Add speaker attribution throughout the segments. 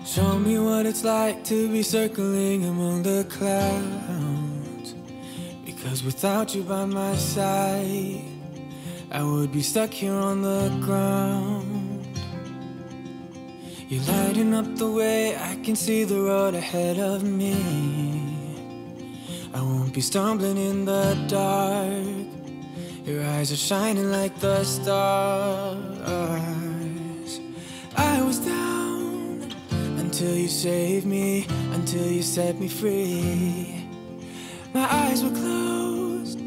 Speaker 1: Show me what it's like to be circling among the clouds, because without you by my side, I would be stuck here on the ground. You're lighting up the way, I can see the road ahead of me. I won't be stumbling in the dark. Your eyes are shining like the stars. I was down until you saved me, until you set me free. My eyes were closed,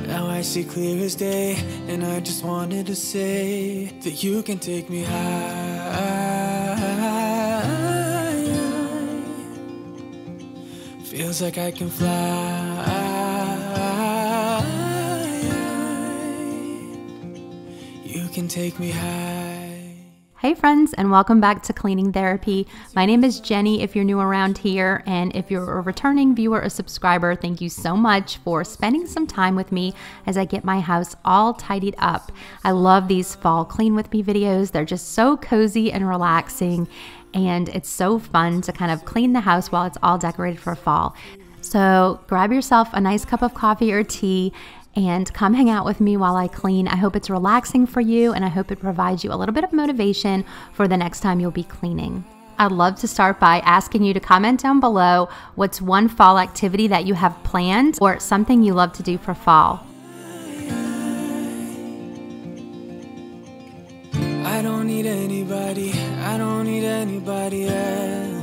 Speaker 1: now I see clear as day, and I just wanted to say that you can take me high. Feels like I can fly. You can take me high.
Speaker 2: Hey friends, and welcome back to Cleaning Therapy. My name is Jenny if you're new around here, and if you're a returning viewer or subscriber, thank you so much for spending some time with me as I get my house all tidied up. I love these fall clean with me videos. They're just so cozy and relaxing, and it's so fun to kind of clean the house while it's all decorated for fall. So grab yourself a nice cup of coffee or tea and come hang out with me while I clean. I hope it's relaxing for you, and I hope it provides you a little bit of motivation for the next time you'll be cleaning. I'd love to start by asking you to comment down below what's one fall activity that you have planned or something you love to do for fall.
Speaker 1: I don't need anybody, I don't need anybody else.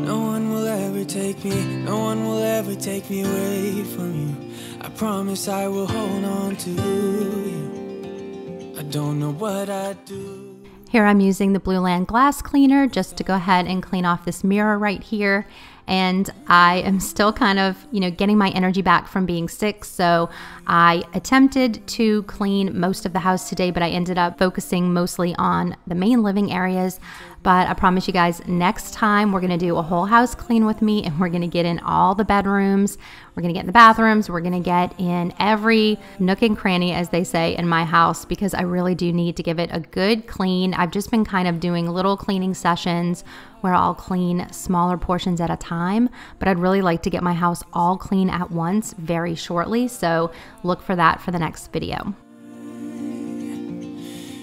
Speaker 1: No one will ever take me, no one will ever take me away from you. I promise I will hold on to you. I don't know what I'd do.
Speaker 2: Here I'm using the Blue Land glass cleaner just to go ahead and clean off this mirror right here. And I am still kind of, getting my energy back from being sick. So I attempted to clean most of the house today, but I ended up focusing mostly on the main living areas. But I promise you guys, next time we're gonna do a whole house clean with me, and we're gonna get in all the bedrooms, we're gonna get in the bathrooms, we're gonna get in every nook and cranny, as they say, in my house, because I really do need to give it a good clean. I've just been kind of doing little cleaning sessions where I'll clean smaller portions at a time, but I'd really like to get my house all clean at once very shortly, so look for that for the next video.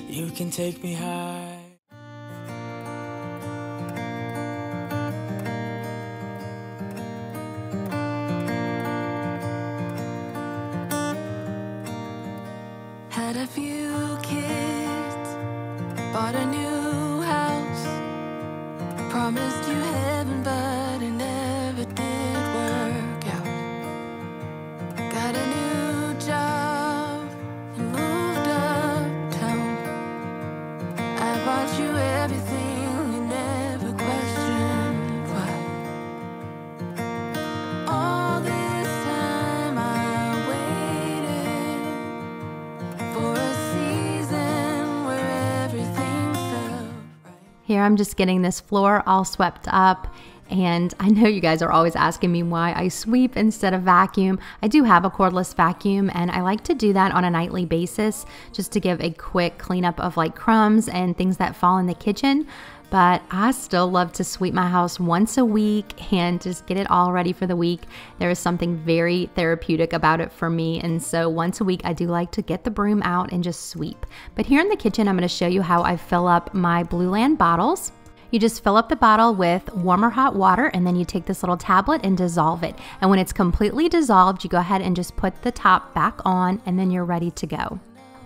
Speaker 1: You can take me high.
Speaker 3: Had a few kids, bought a new house, promised you heaven, but it never did work out. Got a new job and moved uptown. I bought you everything, you never questioned why. All this time I waited for a season where everything felt right.
Speaker 2: Here I'm just getting this floor all swept up, and I know you guys are always asking me why I sweep instead of vacuum. I do have a cordless vacuum, and I like to do that on a nightly basis just to give a quick cleanup of like crumbs and things that fall in the kitchen. But I still love to sweep my house once a week and just get it all ready for the week. There is something very therapeutic about it for me, and so once a week I do like to get the broom out and just sweep. But here in the kitchen I'm going to show you how I fill up my Blue Land bottles. You just fill up the bottle with warm or hot water, and then you take this little tablet and dissolve it. And when it's completely dissolved, you go ahead and just put the top back on, and then you're ready to go.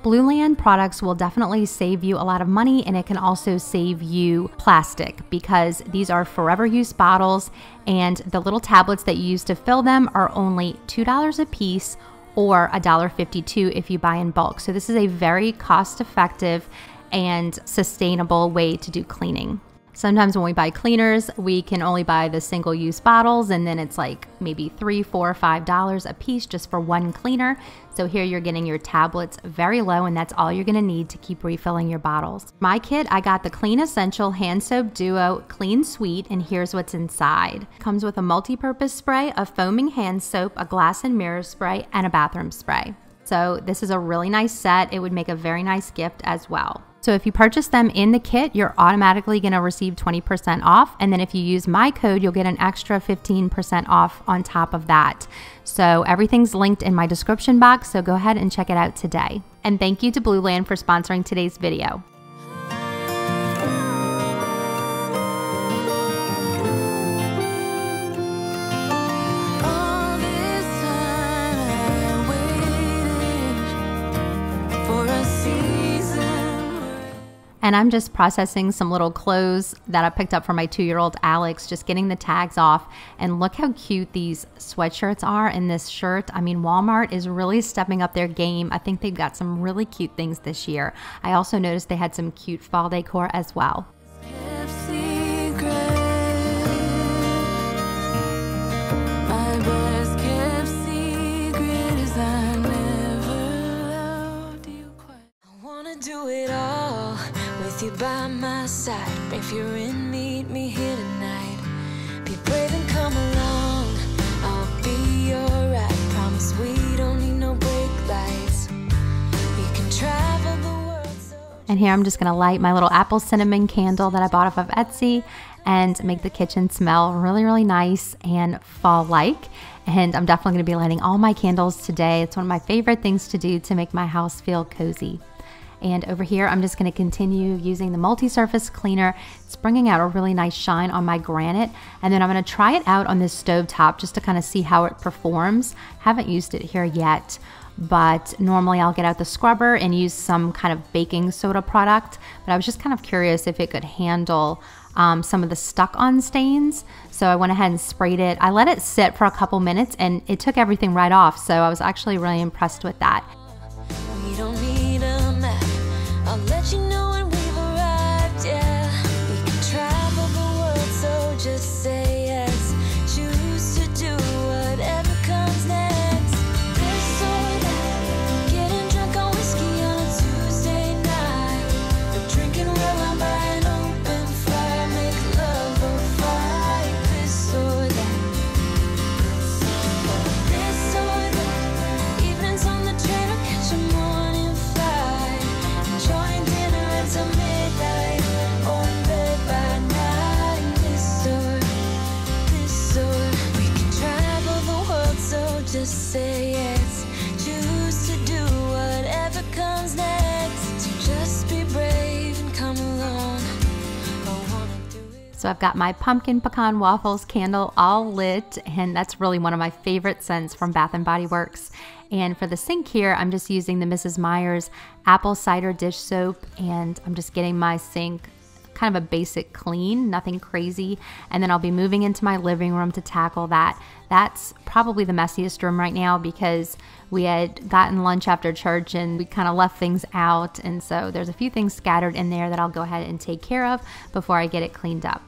Speaker 2: Blue Land products will definitely save you a lot of money, and it can also save you plastic, because these are forever use bottles, and the little tablets that you use to fill them are only $2 a piece or $1.52 if you buy in bulk. So this is a very cost-effective and sustainable way to do cleaning. Sometimes when we buy cleaners, we can only buy the single-use bottles, and then it's like maybe $3, $4, $5 a piece just for one cleaner. So here you're getting your tablets very low, and that's all you're gonna need to keep refilling your bottles. My kit, I got the Clean Essential Hand Soap Duo Clean Suite, and here's what's inside. It comes with a multi-purpose spray, a foaming hand soap, a glass and mirror spray, and a bathroom spray. So this is a really nice set. It would make a very nice gift as well. So if you purchase them in the kit, you're automatically going to receive 20% off. And then if you use my code, you'll get an extra 15% off on top of that. So everything's linked in my description box, so go ahead and check it out today. And thank you to Blue Land for sponsoring today's video.
Speaker 3: All this time I waited for a season.
Speaker 2: And I'm just processing some little clothes that I picked up for my 2-year-old Alex, just getting the tags off. And look how cute these sweatshirts are in this shirt. I mean, Walmart is really stepping up their game. I think they've got some really cute things this year. I also noticed they had some cute fall decor as well.
Speaker 3: Kept secret. My best kept secret is I never loved you quite. I wanna do it all with you by my side. If you're in, meet me here tonight. Be brave and come along. I'll be alright. Promise we don't need no brake lights. We can travel the world so.
Speaker 2: And here I'm just going to light my little apple cinnamon candle that I bought off of Etsy and make the kitchen smell really, really nice and fall-like. And I'm definitely going to be lighting all my candles today. It's one of my favorite things to do to make my house feel cozy. And over here, I'm just going to continue using the multi-surface cleaner. It's bringing out a really nice shine on my granite. And then I'm going to try it out on this stove top just to kind of see how it performs. Haven't used it here yet, but normally I'll get out the scrubber and use some kind of baking soda product. But I was just kind of curious if it could handle some of the stuck-on stains. So I went ahead and sprayed it. I let it sit for a couple minutes and it took everything right off. So I was actually really impressed with that.
Speaker 3: We don't need a map. I'll let you know when we've arrived, yeah. We can travel the world, so just say yes. Choose to do whatever comes next. This or that. Getting drunk on whiskey on a Tuesday night. Or drinking red wine by an open fire. Make love or fight. This or that. This or that. Evenings on the train or catch a morning flight. Enjoying dinner until midnight. Or in bed by night. This or we can travel the world, so just say yes. Choose to do whatever comes next. So just be brave and come along. I wanna do it.
Speaker 2: So I've got my pumpkin pecan waffles candle all lit, and that's really one of my favorite scents from Bath & Body Works. And for the sink here, I'm just using the Mrs. Meyer's apple cider dish soap, and I'm just getting my sink kind of a basic clean, nothing crazy. And then I'll be moving into my living room to tackle that. That's probably the messiest room right now because we had gotten lunch after church and we kind of left things out. And so there's a few things scattered in there that I'll go ahead and take care of before I get it cleaned up.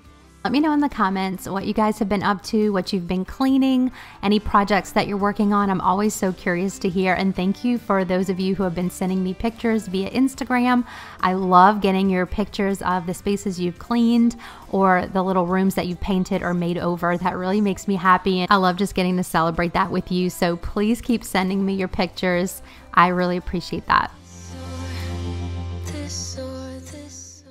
Speaker 2: Let me know in the comments what you guys have been up to, what you've been cleaning, any projects that you're working on. I'm always so curious to hear, and thank you for those of you who have been sending me pictures via Instagram. I love getting your pictures of the spaces you've cleaned or the little rooms that you've painted or made over. That really makes me happy, and I love just getting to celebrate that with you. So please keep sending me your pictures. I really appreciate that.
Speaker 3: This or this.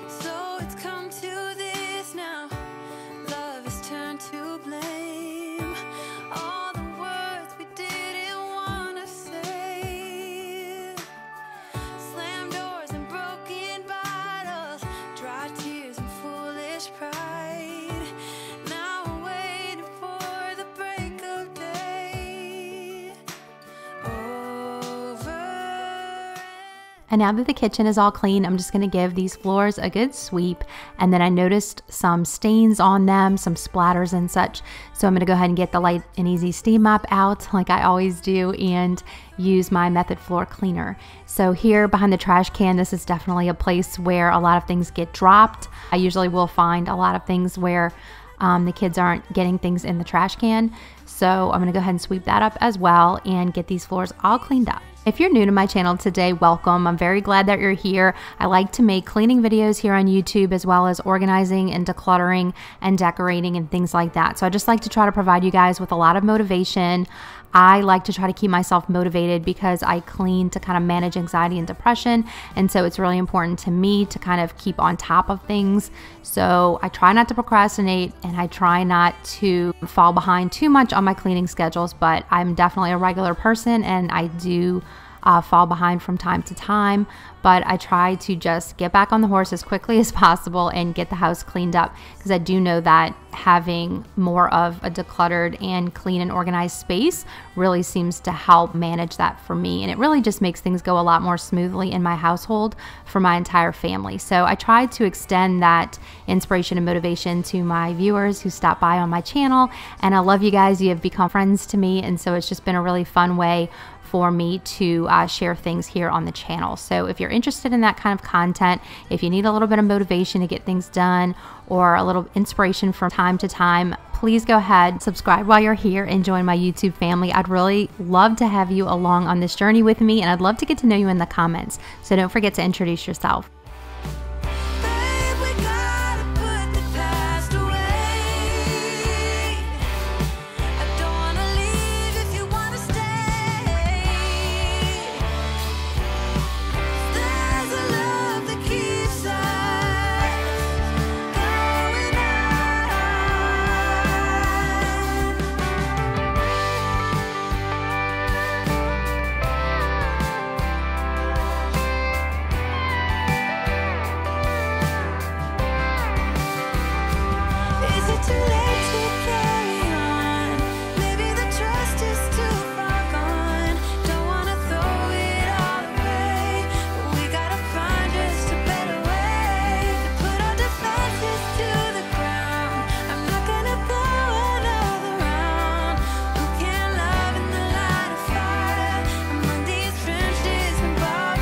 Speaker 3: So it's come to this now. Love has turned to blame. All the words we didn't want to say. Slam doors and broken bottles. Dry tears and foolish pride. Now we're waiting for the break of day. Over.
Speaker 2: And now that the kitchen is all clean, I'm just going to give these floors a good sweep. And then I noticed some stains on them, some splatters and such. So I'm going to go ahead and get the Light and Easy steam mop out like I always do and use my Method floor cleaner. So here behind the trash can, this is definitely a place where a lot of things get dropped. I usually will find a lot of things where the kids aren't getting things in the trash can. So I'm going to go ahead and sweep that up as well and get these floors all cleaned up. If you're new to my channel today, welcome. I'm very glad that you're here. I like to make cleaning videos here on YouTube, as well as organizing and decluttering and decorating and things like that. So I just like to try to provide you guys with a lot of motivation. I like to try to keep myself motivated because I clean to kind of manage anxiety and depression. And so it's really important to me to kind of keep on top of things. So I try not to procrastinate, and I try not to fall behind too much on my cleaning schedules, but I'm definitely a regular person, and I do fall behind from time to time, but I try to just get back on the horse as quickly as possible and get the house cleaned up, because I do know that having more of a decluttered and clean and organized space really seems to help manage that for me, and it really just makes things go a lot more smoothly in my household for my entire family. So I try to extend that inspiration and motivation to my viewers who stop by on my channel, and I love you guys. You have become friends to me, and so it's just been a really fun way for me to share things here on the channel. So if you're interested in that kind of content, if you need a little bit of motivation to get things done or a little inspiration from time to time, please go ahead, subscribe while you're here, and join my YouTube family. I'd really love to have you along on this journey with me, and I'd love to get to know you in the comments. So don't forget to introduce yourself.
Speaker 3: Babe, we gotta put the past away. I don't wanna leave if you wanna stay. There's a love that keeps us going on. Is it too late to carry on? Maybe the trust is too far gone. Don't wanna throw it all away, but we gotta find just a better way to put our defenses to the ground. I'm not gonna go another round. Who can love in the light of fire among these trenches and barbed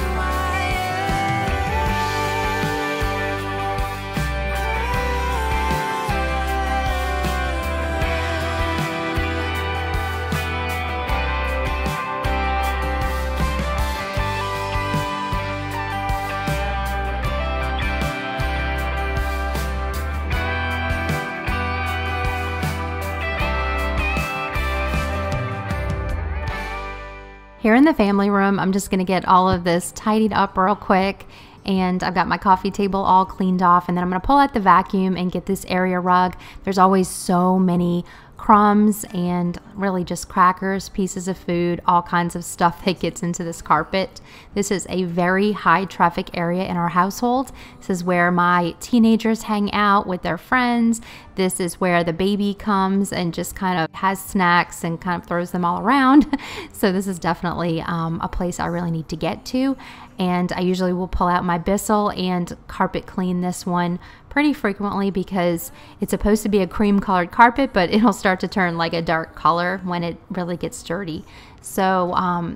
Speaker 2: Here in the family room, I'm just gonna get all of this tidied up real quick, and I've got my coffee table all cleaned off, and then I'm gonna pull out the vacuum and get this area rug. There's always so many crumbs and really just crackers, pieces of food, all kinds of stuff that gets into this carpet. This is a very high traffic area in our household. This is where my teenagers hang out with their friends. This is where the baby comes and just kind of has snacks and kind of throws them all around. So this is definitely a place I really need to get to. And I usually will pull out my BISSELL and carpet clean this one pretty frequently, because it's supposed to be a cream colored carpet, but it'll start to turn like a dark color when it really gets dirty. So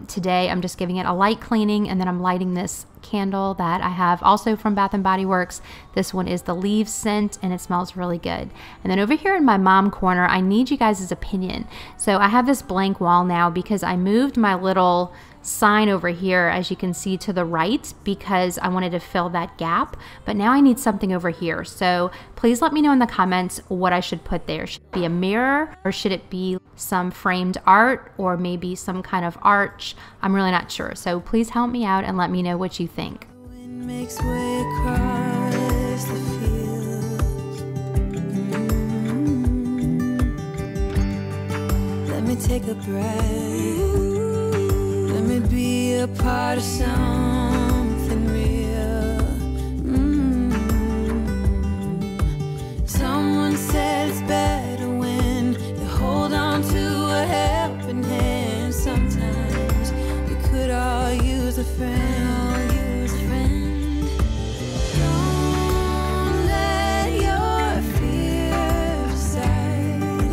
Speaker 2: today I'm just giving it a light cleaning, and then I'm lighting this candle that I have also from Bath & Body Works. This one is the leaves scent, and it smells really good. And then over here in my mom corner, I need you guys' opinion. So I have this blank wall now because I moved my little sign over here, as you can see, to the right, because I wanted to fill that gap, but now I need something over here. So please let me know in the comments what I should put there. Should it be a mirror, or should it be some framed art, or maybe some kind of arch? I'm really not sure. So please help me out and let me know what you think.
Speaker 3: wind makes way across the fields. Let me take a breath. Let me be a part of something real. Someone said it's better when you hold on to a helping hand. Sometimes we could all use a friend. Don't let your fear decide.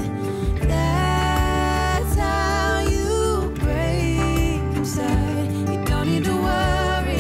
Speaker 3: That's how you break inside. You don't need to worry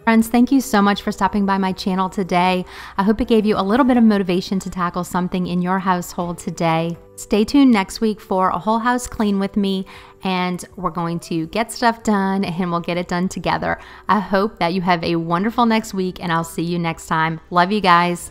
Speaker 2: Friends, thank you so much for stopping by my channel today. I hope it gave you a little bit of motivation to tackle something in your household today. Stay tuned next week for a whole house clean with me, and we're going to get stuff done and we'll get it done together. I hope that you have a wonderful next week, and I'll see you next time. Love you guys.